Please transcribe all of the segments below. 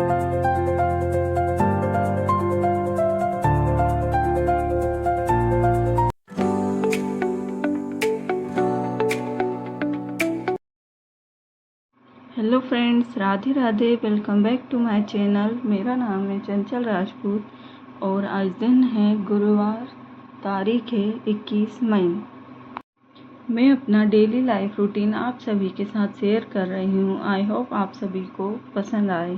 Hello friends, Radhe Radhe. Welcome back to my channel. मेरा नाम है चंचल राजपूत और आज दिन है गुरुवार, तारीख है 21 मई। मैं अपना डेली लाइफ रूटीन आप सभी के साथ शेयर कर रही हूँ। आई होप आप सभी को पसंद आए।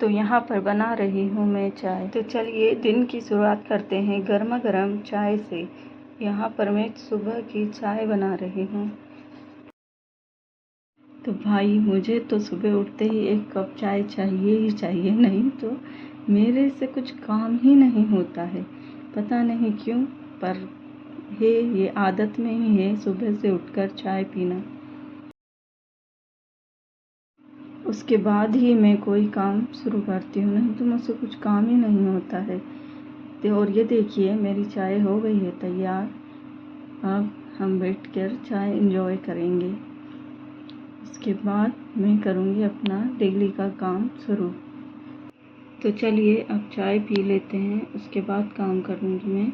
तो यहाँ पर बना रही हूँ मैं चाय। तो चलिए दिन की शुरुआत करते हैं गर्मा गर्म चाय से। यहाँ पर मैं सुबह की चाय बना रही हूँ। तो भाई, मुझे तो सुबह उठते ही एक कप चाय चाहिए ही चाहिए, नहीं तो मेरे से कुछ काम ही नहीं होता है। पता नहीं क्यों, पर ये आदत में ही है सुबह से उठकर चाय पीना। उसके बाद ही मैं कोई काम शुरू करती हूँ, नहीं तो मुझसे कुछ काम ही नहीं होता है। तो और ये देखिए, मेरी चाय हो गई है तैयार। अब हम बैठकर चाय एंजॉय करेंगे। उसके बाद मैं करूँगी अपना डेली का काम शुरू। तो चलिए अब चाय पी लेते हैं, उसके बाद काम करूँगी मैं।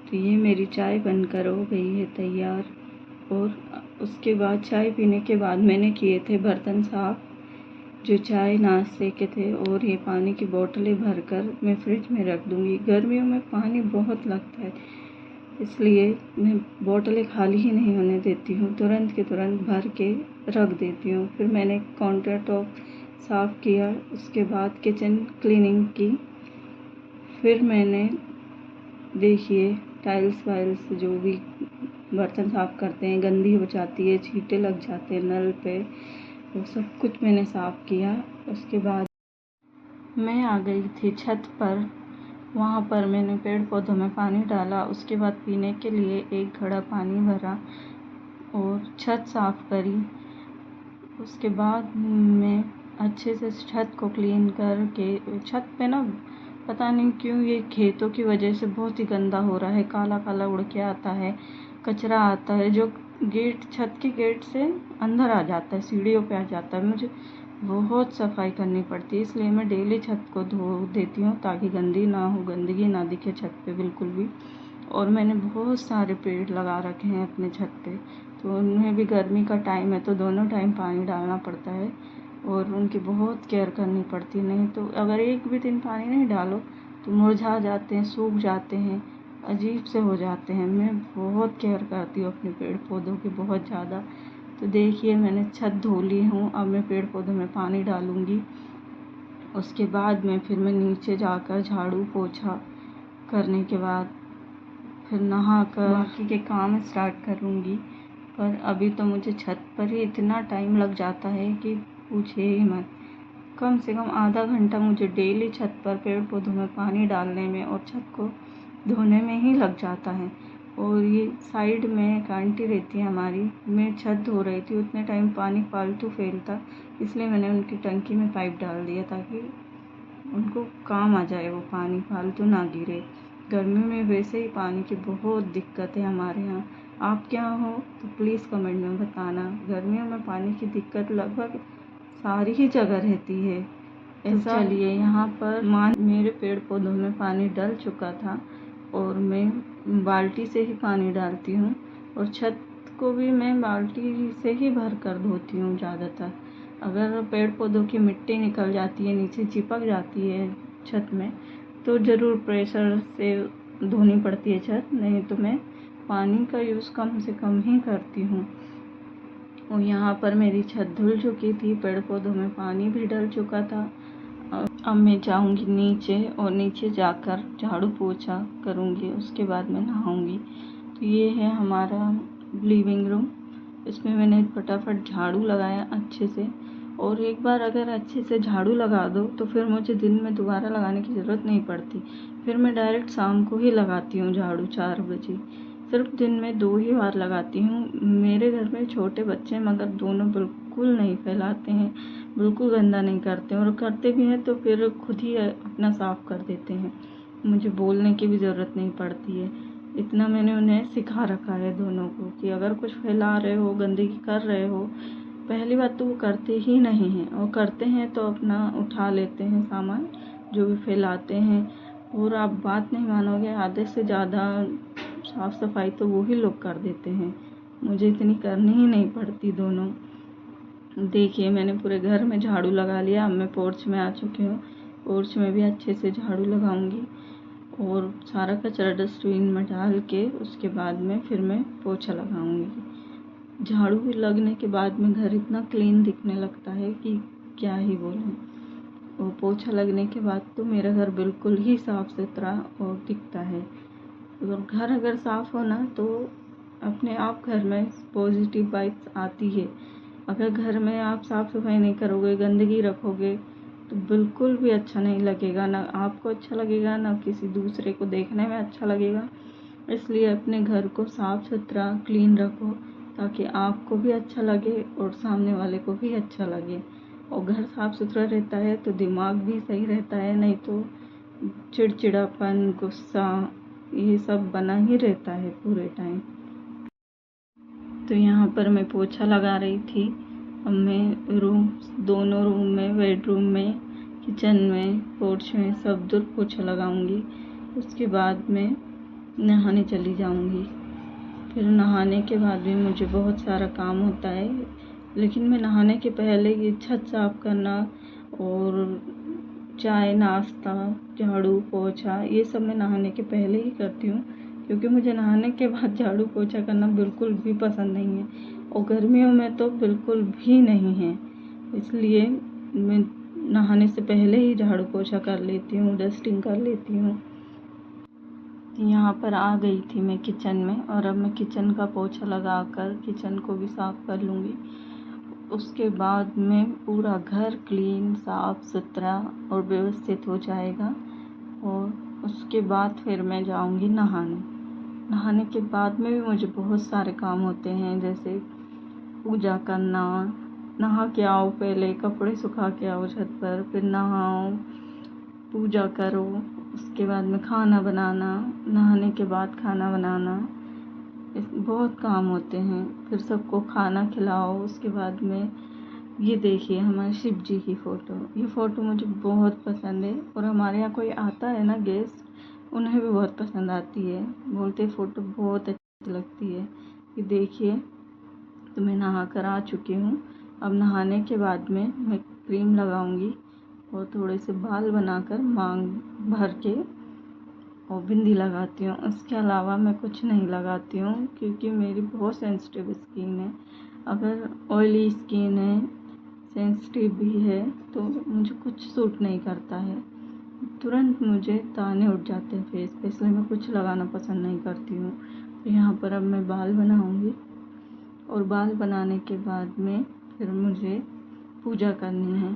तो ये मेरी चाय बनकर हो गई है तैयार। और उसके बाद चाय पीने के बाद मैंने किए थे बर्तन साफ़, जो चाय नाश्ते के थे। और ये पानी की बोतलें भरकर मैं फ्रिज में रख दूँगी। गर्मियों में पानी बहुत लगता है, इसलिए मैं बोतलें खाली ही नहीं होने देती हूँ, तुरंत के तुरंत भर के रख देती हूँ। फिर मैंने काउंटर टॉप साफ़ किया, उसके बाद किचन क्लीनिंग की। फिर मैंने देखिए टाइल्स वाइल्स जो भी बर्तन साफ़ करते हैं, गंदी हो जाती है, छींटे लग जाते हैं नल पे, वो सब कुछ मैंने साफ़ किया। उसके बाद मैं आ गई थी छत पर। वहाँ पर मैंने पेड़ पौधों में पानी डाला। उसके बाद पीने के लिए एक घड़ा पानी भरा और छत साफ़ करी। उसके बाद मैं अच्छे से छत को क्लीन करके, छत पे ना पता नहीं क्यों ये खेतों की वजह से बहुत ही गंदा हो रहा है, काला काला उड़ के आता है, कचरा आता है जो गेट, छत के गेट से अंदर आ जाता है, सीढ़ियों पे आ जाता है। मुझे बहुत सफाई करनी पड़ती है, इसलिए मैं डेली छत को धो देती हूँ ताकि गंदी ना हो, गंदगी ना दिखे छत पे बिल्कुल भी। और मैंने बहुत सारे पेड़ लगा रखे हैं अपने छत पे, तो उनमें भी गर्मी का टाइम है तो दोनों टाइम पानी डालना पड़ता है और उनकी बहुत केयर करनी पड़ती है। नहीं तो अगर एक भी दिन पानी नहीं डालो तो मुरझा जाते हैं, सूख जाते हैं, अजीब से हो जाते हैं। मैं बहुत केयर करती हूँ अपने पेड़ पौधों की, बहुत ज़्यादा। तो देखिए मैंने छत धो ली हूँ, अब मैं पेड़ पौधों में पानी डालूँगी। उसके बाद फिर मैं नीचे जाकर झाड़ू पोछा करने के बाद फिर नहाकर बाकी के काम स्टार्ट करूँगी। पर अभी तो मुझे छत पर ही इतना टाइम लग जाता है कि पूछिए ही मत। कम से कम आधा घंटा मुझे डेली छत पर पेड़ पौधों में पानी डालने में और छत को धोने में ही लग जाता है। और ये साइड में एक आंटी रहती है हमारी, मैं छत धो रही थी, उतने टाइम पानी फालतू फैलता, इसलिए मैंने उनकी टंकी में पाइप डाल दिया ताकि उनको काम आ जाए, वो पानी फालतू ना गिरे। गर्मी में वैसे ही पानी की बहुत दिक्कत है हमारे यहाँ। आप क्या हो तो प्लीज़ कमेंट में बताना। गर्मियों में पानी की दिक्कत लगभग सारी ही जगह रहती है। ऐसा चलिए यहाँ पर मेरे पेड़ पौधों में पानी डल चुका था और मैं बाल्टी से ही पानी डालती हूँ और छत को भी मैं बाल्टी से ही भर कर धोती हूँ ज़्यादातर। अगर पेड़ पौधों की मिट्टी निकल जाती है, नीचे चिपक जाती है छत में, तो ज़रूर प्रेशर से धोनी पड़ती है छत, नहीं तो मैं पानी का यूज़ कम से कम ही करती हूँ। और यहाँ पर मेरी छत धुल चुकी थी, पेड़ पौधों में पानी भी डल चुका था। अब मैं जाऊँगी नीचे और नीचे जाकर झाड़ू पोछा करूँगी, उसके बाद मैं नहाऊँगी। तो ये है हमारा लिविंग रूम। इसमें मैंने फटाफट झाड़ू लगाया अच्छे से। और एक बार अगर अच्छे से झाड़ू लगा दो तो फिर मुझे दिन में दोबारा लगाने की ज़रूरत नहीं पड़ती। फिर मैं डायरेक्ट शाम को ही लगाती हूँ झाड़ू 4 बजे। सिर्फ दिन में 2 ही बार लगाती हूँ। मेरे घर में छोटे बच्चे हैं मगर दोनों बिल्कुल नहीं फैलाते हैं, बिल्कुल गंदा नहीं करते हैं, और करते भी हैं तो फिर खुद ही अपना साफ़ कर देते हैं। मुझे बोलने की भी ज़रूरत नहीं पड़ती है। इतना मैंने उन्हें सिखा रखा है दोनों को कि अगर कुछ फैला रहे हो, गंदगी कर रहे हो पहली बात तो वो करते ही नहीं हैं, और करते हैं तो अपना उठा लेते हैं सामान जो भी फैलाते हैं। और आप बात नहीं मानोगे, आधे से ज़्यादा साफ़ सफाई तो वो ही लोग कर देते हैं, मुझे इतनी करनी ही नहीं पड़ती दोनों। देखिए मैंने पूरे घर में झाड़ू लगा लिया। अब मैं पोर्च में आ चुकी हूँ। पोर्च में भी अच्छे से झाड़ू लगाऊंगी और सारा कचरा डस्टबिन में डाल के उसके बाद में फिर मैं पोछा लगाऊंगी। झाड़ू भी लगने के बाद में घर इतना क्लीन दिखने लगता है कि क्या ही बोलूं। और पोछा लगने के बाद तो मेरा घर बिल्कुल ही साफ़ सुथरा और दिखता है। और घर अगर साफ़ हो ना तो अपने आप घर में पॉजिटिव वाइब्स आती है। अगर घर में आप साफ़ सफाई नहीं करोगे, गंदगी रखोगे, तो बिल्कुल भी अच्छा नहीं लगेगा, ना आपको अच्छा लगेगा ना किसी दूसरे को देखने में अच्छा लगेगा। इसलिए अपने घर को साफ़ सुथरा क्लीन रखो ताकि आपको भी अच्छा लगे और सामने वाले को भी अच्छा लगे। और घर साफ़ सुथरा रहता है तो दिमाग भी सही रहता है, नहीं तो चिड़चिड़ापन, गुस्सा ये सब बना ही रहता है पूरे टाइम। तो यहाँ पर मैं पोछा लगा रही थी। अब मैं दोनों रूम में, बेडरूम में, किचन में, पोर्च में सब दूर पोछा लगाऊंगी। उसके बाद मैं नहाने चली जाऊंगी। फिर नहाने के बाद भी मुझे बहुत सारा काम होता है, लेकिन मैं नहाने के पहले ये छत साफ करना और चाय, नाश्ता, झाड़ू, पोछा ये सब मैं नहाने के पहले ही करती हूँ, क्योंकि मुझे नहाने के बाद झाड़ू पोछा करना बिल्कुल भी पसंद नहीं है, और गर्मियों में तो बिल्कुल भी नहीं है। इसलिए मैं नहाने से पहले ही झाड़ू पोछा कर लेती हूँ, डस्टिंग कर लेती हूँ। यहाँ पर आ गई थी मैं किचन में, और अब मैं किचन का पोछा लगाकर किचन को भी साफ़ कर लूँगी। उसके बाद में पूरा घर क्लीन, साफ़ सुथरा और व्यवस्थित हो जाएगा। और उसके बाद फिर मैं जाऊंगी नहाने। नहाने के बाद में भी मुझे बहुत सारे काम होते हैं, जैसे पूजा करना, नहा के आओ, पहले कपड़े सुखा के आओ छत पर, फिर नहाओ, पूजा करो, उसके बाद में खाना बनाना, नहाने के बाद खाना बनाना, बहुत काम होते हैं। फिर सबको खाना खिलाओ। उसके बाद में ये देखिए हमारे शिव जी की फ़ोटो, ये फ़ोटो मुझे बहुत पसंद है, और हमारे यहाँ कोई आता है ना गेस्ट, उन्हें भी बहुत पसंद आती है, बोलते फ़ोटो बहुत अच्छी लगती है। ये देखिए, तो मैं नहा कर आ चुकी हूँ। अब नहाने के बाद में मैं क्रीम लगाऊंगी और थोड़े से बाल बनाकर मांग भर के और बिंदी लगाती हूँ। इसके अलावा मैं कुछ नहीं लगाती हूँ, क्योंकि मेरी बहुत सेंसिटिव स्किन है। अगर ऑयली स्किन है, सेंसिटिव भी है, तो मुझे कुछ सूट नहीं करता है, तुरंत मुझे दाने उठ जाते हैं फेस पे, इसलिए मैं कुछ लगाना पसंद नहीं करती हूँ। तो यहाँ पर अब मैं बाल बनाऊँगी, और बाल बनाने के बाद में फिर मुझे पूजा करनी है।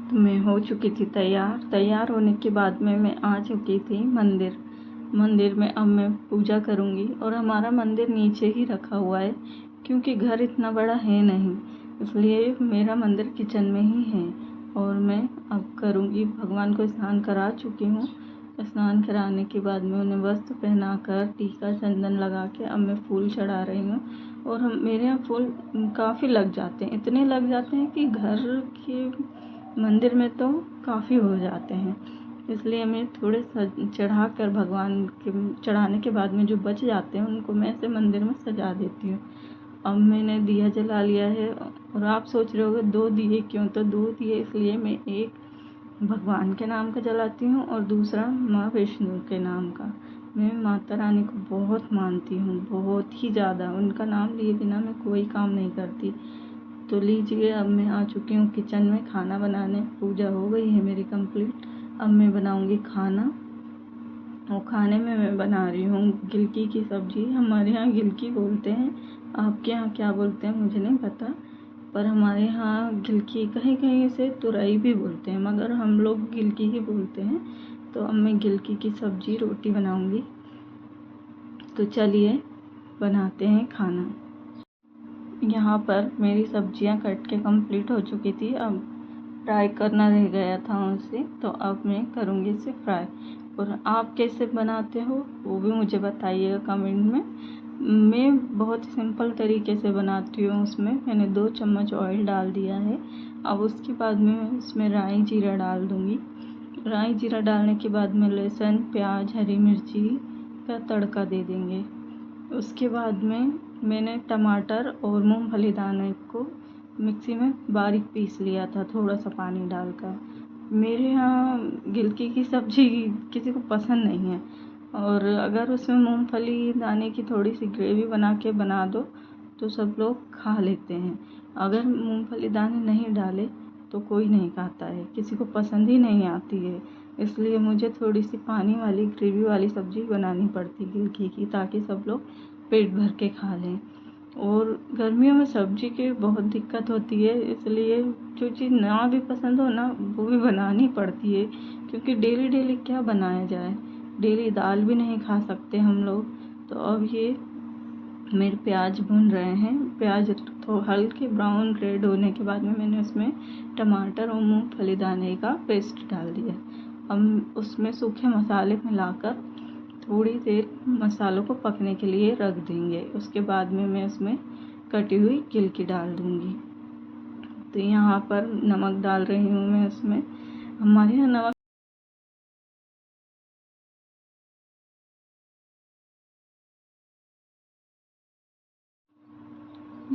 तो मैं हो चुकी थी तैयार होने के बाद में मैं आ चुकी थी मंदिर में। अब मैं पूजा करूँगी, और हमारा मंदिर नीचे ही रखा हुआ है, क्योंकि घर इतना बड़ा है नहीं, इसलिए मेरा मंदिर किचन में ही है। और मैं अब करूँगी, भगवान को स्नान करा चुकी हूँ। स्नान कराने के बाद में उन्हें वस्त्र पहनाकर टीका चंदन लगा के अब मैं फूल चढ़ा रही हूँ। और मेरे यहाँ फूल काफ़ी लग जाते हैं, इतने लग जाते हैं कि घर के मंदिर में तो काफ़ी हो जाते हैं, इसलिए मैं थोड़े चढ़ा कर भगवान के चढ़ाने के बाद में जो बच जाते हैं उनको मैं ऐसे मंदिर में सजा देती हूँ। अब मैंने दिया जला लिया है, और आप सोच रहे होगे 2 दिए क्यों, तो 2 दिए इसलिए मैं एक भगवान के नाम का जलाती हूँ और दूसरा माँ विष्णु के नाम का। मैं माता रानी को बहुत मानती हूँ, बहुत ही ज़्यादा, उनका नाम लिए बिना मैं कोई काम नहीं करती। तो लीजिए, अब मैं आ चुकी हूँ किचन में खाना बनाने। पूजा हो गई है मेरी कंप्लीट। अब मैं बनाऊँगी खाना, और खाने में मैं बना रही हूँ गिलकी की सब्ज़ी। हमारे यहाँ गिलकी बोलते हैं, आपके यहाँ क्या बोलते हैं मुझे नहीं पता, पर हमारे यहाँ गिलकी, कहीं कहीं से तुरई भी बोलते हैं, मगर हम लोग गिलकी ही बोलते हैं। तो अब मैं गिलकी की सब्ज़ी रोटी बनाऊँगी। तो चलिए बनाते हैं खाना। यहाँ पर मेरी सब्जियाँ कट के कंप्लीट हो चुकी थी, अब फ्राई करना रह गया था मुझसे, तो अब मैं करूँगी इसे फ्राई। और आप कैसे बनाते हो वो भी मुझे बताइएगा कमेंट में। मैं बहुत ही सिंपल तरीके से बनाती हूँ। उसमें मैंने 2 चम्मच ऑयल डाल दिया है। अब उसके बाद में इसमें राई जीरा डाल दूँगी। राई जीरा डालने के बाद में लहसुन, प्याज, हरी मिर्ची का तड़का दे देंगे। उसके बाद में मैंने टमाटर और मूंगफली दाने को मिक्सी में बारीक पीस लिया था, थोड़ा सा पानी डालकर। मेरे यहाँ गिलकी की सब्ज़ी किसी को पसंद नहीं है, और अगर उसमें मूंगफली दाने की थोड़ी सी ग्रेवी बना दो तो सब लोग खा लेते हैं। अगर मूंगफली दाने नहीं डाले तो कोई नहीं खाता है, किसी को पसंद ही नहीं आती है। इसलिए मुझे थोड़ी सी पानी वाली ग्रेवी वाली सब्ज़ी बनानी पड़ती गिलकी की, ताकि सब लोग पेट भर के खा लें। और गर्मियों में सब्ज़ी की बहुत दिक्कत होती है, इसलिए जो चीज़ ना भी पसंद हो ना वो भी बनानी पड़ती है, क्योंकि डेली डेली क्या बनाया जाए, डेली दाल भी नहीं खा सकते हम लोग। तो अब ये मेरे प्याज भून रहे हैं। प्याज तो हल्के ब्राउन रेड होने के बाद में मैंने उसमें टमाटर और मूंगफली दाने का पेस्ट डाल दिया। अब उसमें सूखे मसाले मिलाकर थोड़ी देर मसालों को पकने के लिए रख देंगे। उसके बाद में मैं उसमें कटी हुई गिलकी डाल दूँगी। तो यहाँ पर नमक डाल रही हूँ मैं उसमें। हमारे यहाँ नमक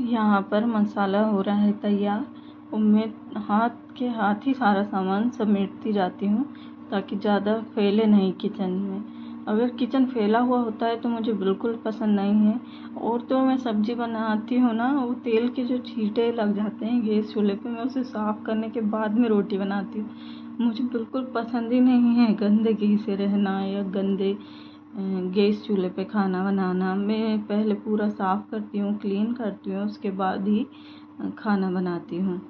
यहाँ पर मसाला हो रहा है तैयार, और मैं हाथ ही सारा सामान समेटती जाती हूँ, ताकि ज़्यादा फैले नहीं किचन में। अगर किचन फैला हुआ होता है तो मुझे बिल्कुल पसंद नहीं है। और तो मैं सब्ज़ी बनाती हूँ ना, वो तेल के जो छींटे लग जाते हैं गैस चूल्हे पे, मैं उसे साफ़ करने के बाद में रोटी बनाती हूँ। मुझे बिल्कुल पसंद ही नहीं है गंदगी से रहना या गंदे गैस चूल्हे पे खाना बनाना। मैं पहले पूरा साफ़ करती हूँ, क्लीन करती हूँ, उसके बाद ही खाना बनाती हूँ।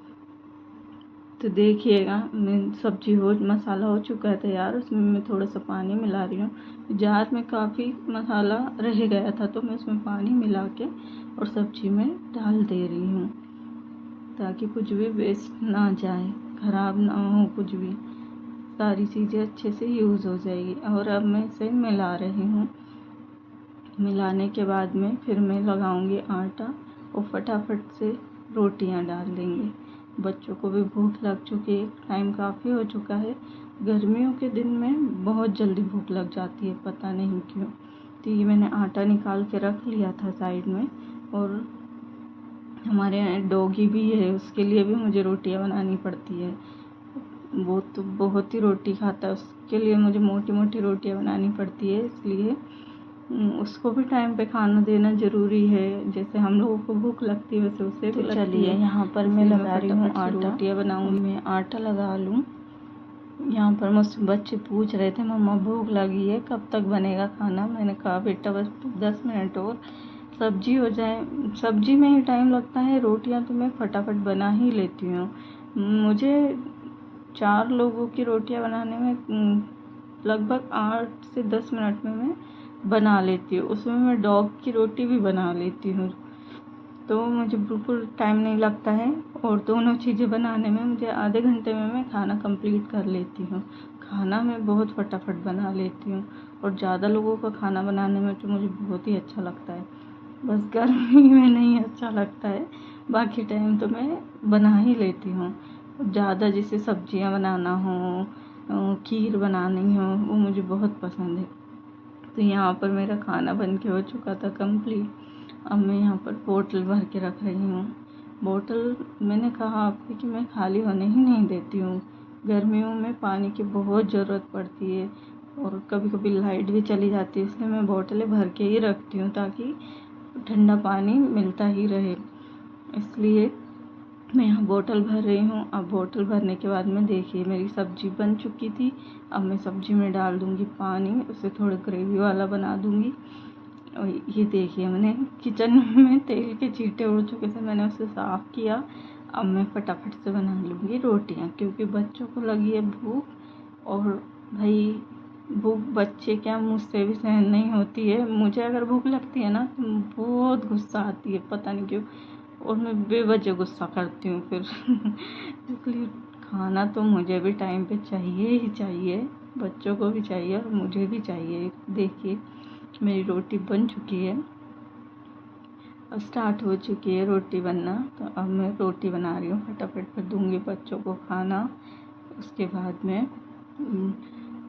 तो देखिएगा, मैं सब्जी मसाला हो चुका है तैयार। उसमें मैं थोड़ा सा पानी मिला रही हूँ। जार में काफ़ी मसाला रह गया था, तो मैं उसमें पानी मिला के और सब्जी में डाल दे रही हूँ, ताकि कुछ भी वेस्ट ना जाए, ख़राब ना हो कुछ भी, सारी चीज़ें अच्छे से यूज़ हो जाएगी। और अब मैं इसे मिला रही हूँ। मिलाने के बाद में फिर मैं लगाऊंगी आटा, और फटाफट से रोटियां डाल देंगे। बच्चों को भी भूख लग चुकी है, टाइम काफ़ी हो चुका है। गर्मियों के दिन में बहुत जल्दी भूख लग जाती है, पता नहीं क्यों। तो ये मैंने आटा निकाल के रख लिया था साइड में। और हमारे यहाँ डॉगी भी है, उसके लिए भी मुझे रोटियां बनानी पड़ती है। वो तो बहुत ही रोटी खाता है, उसके लिए मुझे मोटी मोटी रोटियां बनानी पड़ती है। इसलिए उसको भी टाइम पे खाना देना ज़रूरी है। जैसे हम लोगों को भूख लगती है वैसे उसे भी लगती है। चलिए, यहाँ पर मैं लगा रही हूँ आटा। रोटियाँ बनाऊँगी, मैं आटा लगा लूँ। यहाँ पर मुझसे बच्चे पूछ रहे थे, मम्मा भूख लगी है, कब तक बनेगा खाना। मैंने कहा बेटा बस 10 मिनट और सब्जी हो जाए। सब्जी में ही टाइम लगता है, रोटियाँ तो मैं फटाफट बना ही लेती हूँ। मुझे 4 लोगों की रोटियाँ बनाने में लगभग 8 से 10 मिनट में मैं बना लेती हूँ। उसमें मैं डॉग की रोटी भी बना लेती हूँ, तो मुझे बिल्कुल टाइम नहीं लगता है। और दोनों चीज़ें बनाने में मुझे आधे घंटे में मैं खाना कंप्लीट कर लेती हूँ। खाना मैं बहुत फटाफट बना लेती हूँ, और ज़्यादा लोगों का खाना बनाने में तो मुझे बहुत ही अच्छा लगता है। बस गर्मी में नहीं अच्छा लगता है, बाकी टाइम तो मैं बना ही लेती हूँ। ज़्यादा जैसे सब्जियाँ बनाना हो, खीर बनानी हो, वो मुझे बहुत पसंद है। तो यहाँ पर मेरा खाना बन के हो चुका था कंप्लीट। अब मैं यहाँ पर बोतल भर के रख रही हूँ। बोतल मैंने कहा आपको कि मैं खाली होने ही नहीं देती हूँ। गर्मियों में पानी की बहुत ज़रूरत पड़ती है, और कभी कभी लाइट भी चली जाती है, इसलिए मैं बोतलें भर के ही रखती हूँ, ताकि ठंडा पानी मिलता ही रहे। इसलिए मैं यहाँ बोतल भर रही हूँ। अब बोतल भरने के बाद में देखिए मेरी सब्ज़ी बन चुकी थी। अब मैं सब्ज़ी में डाल दूँगी पानी, उसे थोड़ा ग्रेवी वाला बना दूँगी। और ये देखिए मैंने किचन में तेल के छींटे उड़ चुके थे, मैंने उसे साफ़ किया। अब मैं फटाफट से बना लूँगी रोटियाँ, क्योंकि बच्चों को लगी है भूख। और भाई भूख बच्चे क्या, मुझसे भी सहन नहीं होती है। मुझे अगर भूख लगती है ना तो बहुत गुस्सा आती है, पता नहीं क्यों, और मैं बेवजह गुस्सा करती हूँ फिर इसलिए खाना तो मुझे भी टाइम पे चाहिए ही चाहिए, बच्चों को भी चाहिए और मुझे भी चाहिए। देखिए मेरी रोटी बन चुकी है। स्टार्ट हो चुकी है रोटी बनना, तो अब मैं रोटी बना रही हूँ। फटाफट कर दूँगी बच्चों को खाना, उसके बाद में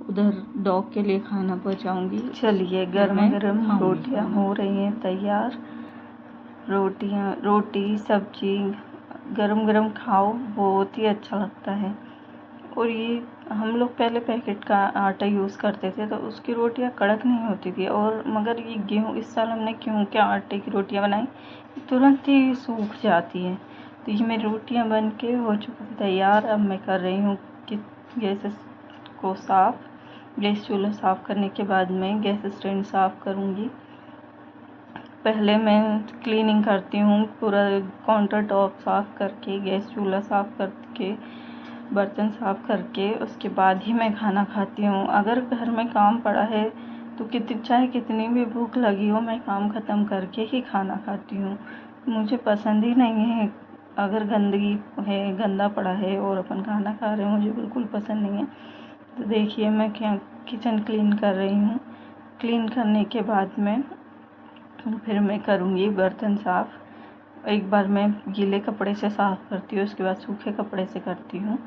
उधर डॉग के लिए खाना पहुँचाऊँगी। चलिए, गर्मा गर्म रोटियाँ हो रही हैं तैयार। रोटी सब्जी गरम गरम खाओ, बहुत ही अच्छा लगता है। और ये हम लोग पहले पैकेट का आटा यूज़ करते थे, तो उसकी रोटियां कड़क नहीं होती थी। और मगर ये गेहूँ, इस साल हमने गेहूँ के आटे की रोटियां बनाई, तुरंत ही सूख जाती है। तो ये मेरी रोटियां बन के हो चुकी थी तैयार। अब मैं कर रही हूँ कि गैस को साफ़। गैस चूल्हा साफ़ करने के बाद मैं गैस स्टैंड साफ़ करूँगी। पहले मैं क्लीनिंग करती हूँ, पूरा काउंटर टॉप साफ़ करके, गैस चूल्हा साफ़ करके, बर्तन साफ़ करके, उसके बाद ही मैं खाना खाती हूँ। अगर घर में काम पड़ा है तो चाहे कितनी भी भूख लगी हो, मैं काम ख़त्म करके ही खाना खाती हूँ। मुझे पसंद ही नहीं है अगर गंदगी है, गंदा पड़ा है और अपन खाना खा रहे हैं, मुझे बिल्कुल पसंद नहीं है। तो देखिए, मैं क्या किचन क्लीन कर रही हूँ। क्लीन करने के बाद में फिर मैं करूँगी बर्तन साफ़। एक बार मैं गीले कपड़े से साफ़ करती हूँ, उसके बाद सूखे कपड़े से करती हूँ।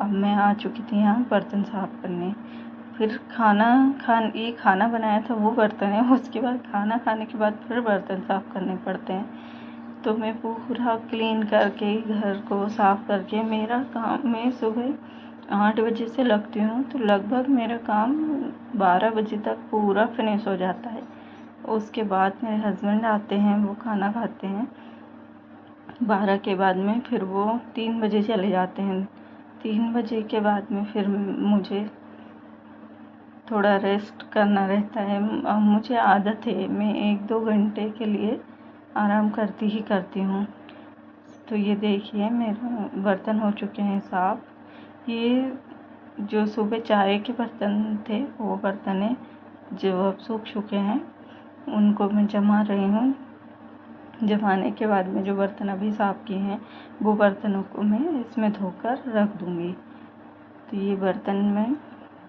अब मैं आ चुकी थी यहाँ बर्तन साफ़ करने। फिर ये खाना बनाया था वो बर्तन है, उसके बाद खाना खाने के बाद फिर बर्तन साफ़ करने पड़ते हैं। तो मैं पूरा क्लीन करके घर को साफ़ करके, मेरा काम मैं सुबह 8 बजे से लगती हूँ, तो लगभग मेरा काम 12 बजे तक पूरा फिनिश हो जाता है। उसके बाद मेरे हस्बैंड आते हैं, वो खाना खाते हैं। 12 के बाद में फिर वो 3 बजे चले जाते हैं। 3 बजे के बाद में फिर मुझे थोड़ा रेस्ट करना रहता है। मुझे आदत है, मैं 1-2 घंटे के लिए आराम करती ही करती हूँ। तो ये देखिए, मेरे बर्तन हो चुके हैं साफ़। ये जो सुबह चाय के बर्तन थे, वो बर्तन है जो अब सूख चुके हैं, उनको मैं जमा रही हूँ। जमाने के बाद में जो बर्तन अभी साफ़ किए हैं, वो बर्तनों को मैं इसमें धोकर रख दूँगी। तो ये बर्तन मैं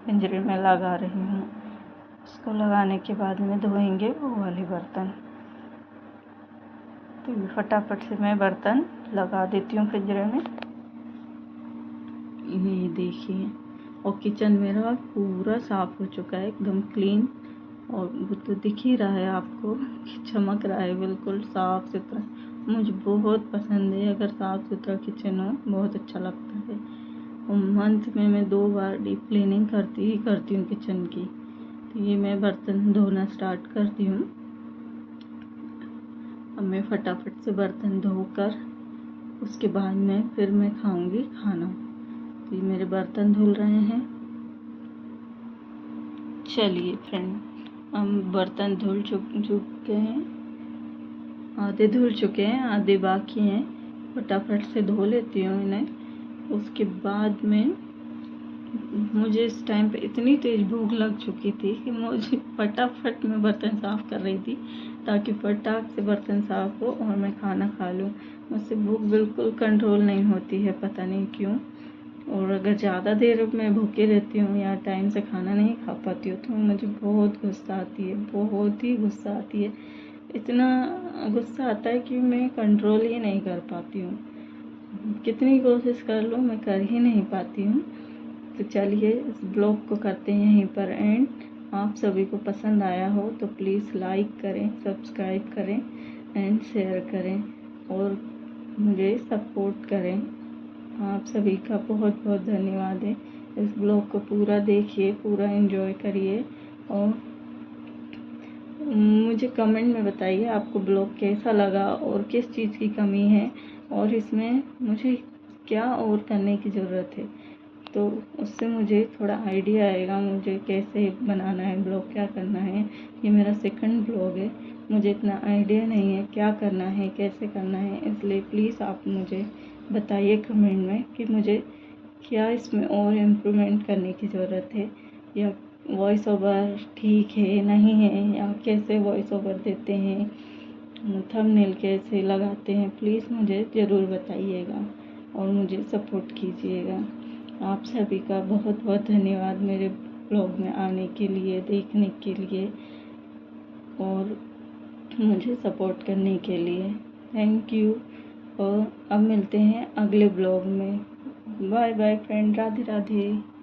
पिंजरे में लगा रही हूँ। उसको लगाने के बाद में धोएंगे वो वाले बर्तन। तो ये फटाफट से मैं बर्तन लगा देती हूँ पिंजरे में। ये देखिए, और किचन मेरा पूरा साफ़ हो चुका है, एकदम क्लीन। और वो तो दिख ही रहा है आपको कि चमक रहा है, बिल्कुल साफ़ सुथरा। मुझे बहुत पसंद है अगर साफ़ सुथरा किचन हो, बहुत अच्छा लगता है। और मंथ में मैं 2 बार डीप क्लीनिंग करती हूँ किचन की। तो ये मैं बर्तन धोना स्टार्ट करती हूँ। अब मैं फटाफट से बर्तन धोकर उसके बाद में फिर मैं खाऊंगी खाना। तो ये मेरे बर्तन धुल रहे हैं। चलिए फ्रेंड, हम बर्तन धुल चुके हैं, आधे धुल चुके हैं, आधे बाकी हैं। फटाफट से धो लेती हूँ इन्हें। उसके बाद में मुझे इस टाइम पे इतनी तेज़ भूख लग चुकी थी कि मुझे फटाफट में बर्तन साफ़ कर रही थी, ताकि फटाक से बर्तन साफ़ हो और मैं खाना खा लूँ। मुझसे भूख बिल्कुल कंट्रोल नहीं होती है, पता नहीं क्यों। और अगर ज़्यादा देर मैं भूखे रहती हूँ या टाइम से खाना नहीं खा पाती हूँ, तो मुझे बहुत गुस्सा आती है, बहुत ही गुस्सा आती है। इतना गुस्सा आता है कि मैं कंट्रोल ही नहीं कर पाती हूँ। कितनी कोशिश कर लूँ, मैं कर ही नहीं पाती हूँ। तो चलिए, इस ब्लॉग को करते हैं यहीं पर एंड। आप सभी को पसंद आया हो तो प्लीज़ लाइक करें, सब्सक्राइब करें एंड शेयर करें और मुझे सपोर्ट करें। आप सभी का बहुत बहुत धन्यवाद है। इस ब्लॉग को पूरा देखिए, पूरा एंजॉय करिए और मुझे कमेंट में बताइए आपको ब्लॉग कैसा लगा और किस चीज़ की कमी है और इसमें मुझे क्या और करने की ज़रूरत है। तो उससे मुझे थोड़ा आइडिया आएगा मुझे कैसे बनाना है ब्लॉग, क्या करना है। ये मेरा सेकंड ब्लॉग है, मुझे इतना आइडिया नहीं है क्या करना है, कैसे करना है। इसलिए प्लीज़ आप मुझे बताइए कमेंट में कि मुझे क्या इसमें और इम्प्रूवमेंट करने की ज़रूरत है, या वॉइस ओवर ठीक है नहीं है, या कैसे वॉइस ओवर देते हैं, थंबनेल कैसे लगाते हैं। प्लीज़ मुझे ज़रूर बताइएगा और मुझे सपोर्ट कीजिएगा। आप सभी का बहुत बहुत धन्यवाद मेरे ब्लॉग में आने के लिए, देखने के लिए। और मुझे सपोर्ट करने के लिए। Thank you. और अब मिलते हैं अगले ब्लॉग में। Bye bye friend, Radhe Radhe.